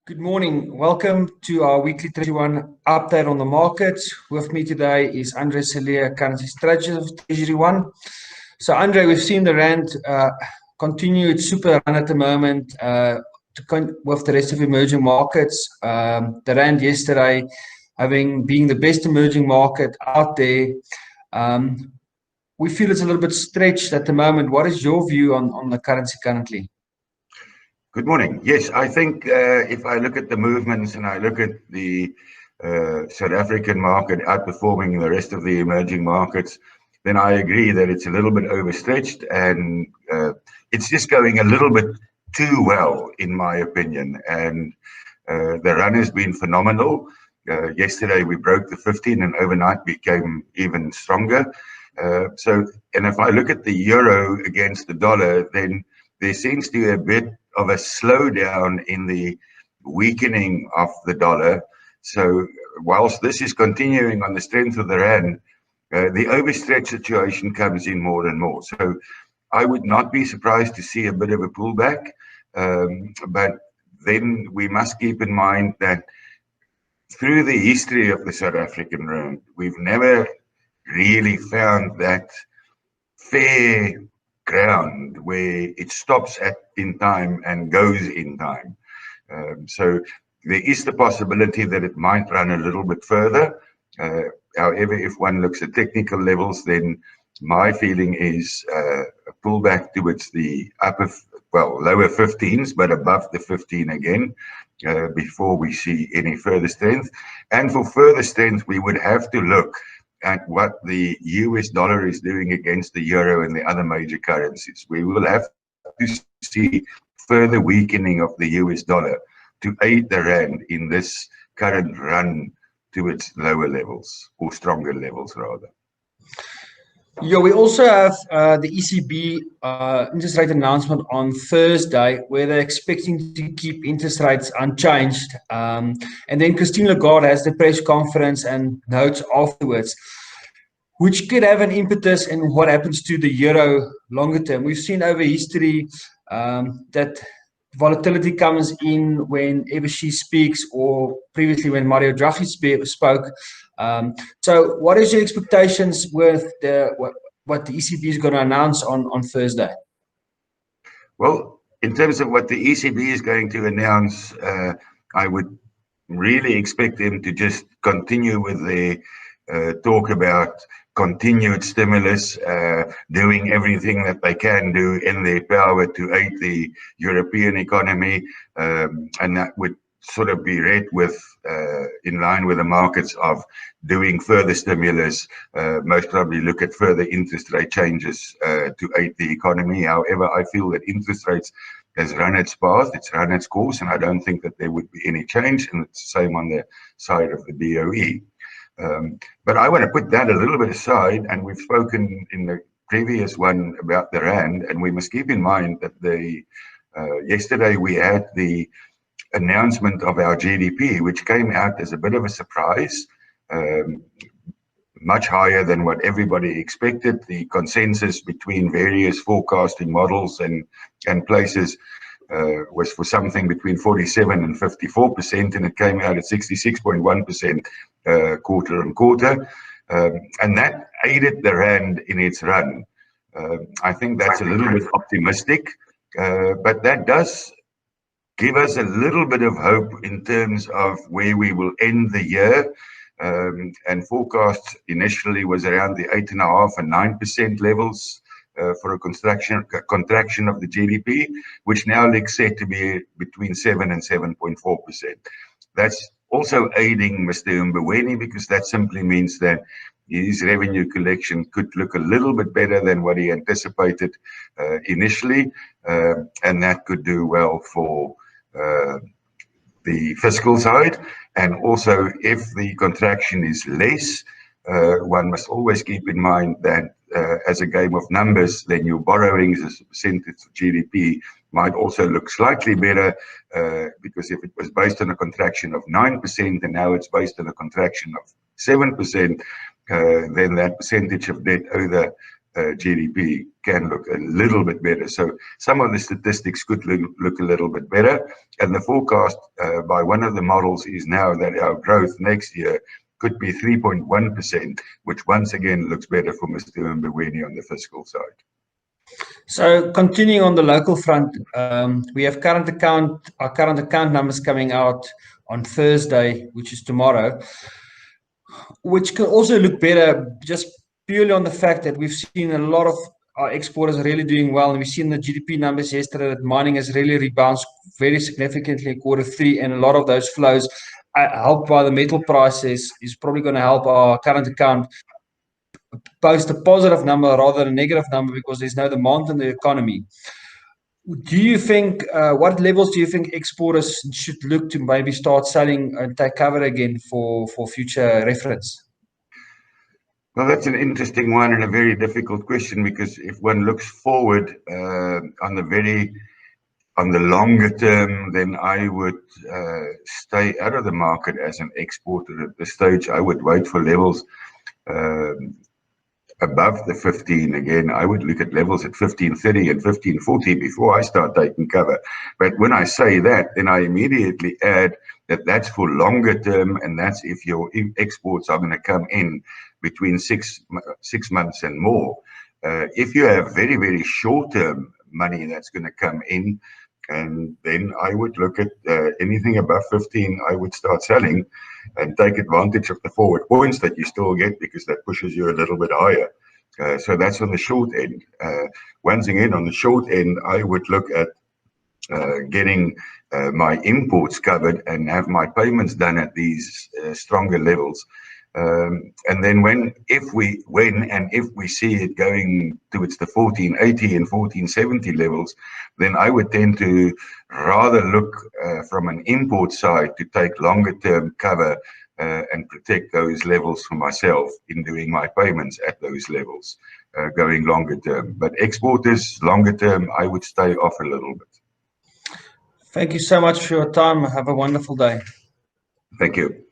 Good morning. Welcome to our weekly TreasuryONE update on the markets. With me today is Andre Cilliers, currency strategist of TreasuryONE. So, Andre, we've seen the rand continue its super run at the moment with the rest of emerging markets. The rand yesterday, being the best emerging market out there, we feel it's a little bit stretched at the moment. What is your view on the currency currently? Good morning. Yes, I think if I look at the movements and I look at the South African market outperforming the rest of the emerging markets, then I agree that it's a little bit overstretched and it's just going a little bit too well, in my opinion. And the run has been phenomenal. Yesterday we broke the 15 and overnight became even stronger. And if I look at the euro against the dollar, then there seems to be a bit of a slowdown in the weakening of the dollar. So whilst this is continuing on the strength of the rand, the overstretched situation comes in more and more. So I would not be surprised to see a bit of a pullback, but then we must keep in mind that through the history of the South African rand, we've never really found that fair ground where it stops in time and goes in time. So there is the possibility that it might run a little bit further. However, if one looks at technical levels, then my feeling is a pullback towards the lower 15s, but above the 15 again, before we see any further strength. And for further strength, we would have to look at what the US dollar is doing against the euro and the other major currencies. We will have to see further weakening of the US dollar to aid the rand in this current run to its lower levels, or stronger levels rather. Yeah, we also have the ECB interest rate announcement on Thursday, where they're expecting to keep interest rates unchanged. And then Christine Lagarde has the press conference and notes afterwards, which could have an impetus in what happens to the euro longer term. We've seen over history that volatility comes in whenever she speaks, or previously when Mario Draghi spoke. So what is your expectations with what the ECB is going to announce on Thursday? Well, in terms of what the ECB is going to announce, I would really expect them to just continue with the talk about continued stimulus, doing everything that they can do in their power to aid the European economy, and that would sort of be read with in line with the markets of doing further stimulus, most probably look at further interest rate changes to aid the economy. However, I feel that interest rates has run its path, it's run its course, and I don't think that there would be any change, and it's the same on the side of the BOE. But I want to put that a little bit aside, and we've spoken in the previous one about the rand, and we must keep in mind that yesterday we had the announcement of our GDP, which came out as a bit of a surprise, much higher than what everybody expected. The consensus between various forecasting models and places was for something between 47 and 54%, and it came out at 66.1% quarter on quarter, and that aided the rand in its run. I think that's a little bit optimistic, but that does give us a little bit of hope in terms of where we will end the year. And forecast initially was around the 8.5% and 9% levels for a contraction of the GDP, which now looks set to be between 7 and 7.4%. That's also aiding Mr. Mboweni, because that simply means that his revenue collection could look a little bit better than what he anticipated initially, and that could do well for the fiscal side. And also, if the contraction is less, one must always keep in mind that as a game of numbers, then your borrowings as a percentage of GDP might also look slightly better, because if it was based on a contraction of 9% and now it's based on a contraction of 7%, then that percentage of debt over GDP can look a little bit better. So some of the statistics could look a little bit better. And the forecast by one of the models is now that our growth next year could be 3.1%, which once again looks better for Mr. Mboweni on the fiscal side. So continuing on the local front, we have our current account numbers coming out on Thursday, which is tomorrow, which can also look better just purely on the fact that we've seen a lot of our exporters really doing well. And we've seen the GDP numbers yesterday that mining has really rebounded very significantly in Q3. And a lot of those flows, helped by the metal prices, is probably going to help our current account post a positive number rather than a negative number because there's no demand in the economy. Do you think, what levels do you think exporters should look to maybe start selling and take cover again for future reference? Well, that's an interesting one and a very difficult question, because if one looks forward on the longer term, then I would stay out of the market as an exporter at this stage. I would wait for levels above the 15 again. I would look at levels at 15.30 and 15.40 before I start taking cover. But when I say that, then I immediately add that that's for longer term, and that's if your exports are going to come in between six months and more. If you have very, very short-term money that's going to come in, and then I would look at anything above 15, I would start selling and take advantage of the forward points that you still get, because that pushes you a little bit higher. So that's on the short end. Once again, on the short end, I would look at getting my imports covered and have my payments done at these stronger levels. And then if we see it going towards the 1480 and 1470 levels, then I would tend to rather look from an import side to take longer term cover and protect those levels for myself in doing my payments at those levels, going longer term. But exporters, longer term, I would stay off a little bit. Thank you so much for your time. Have a wonderful day. Thank you.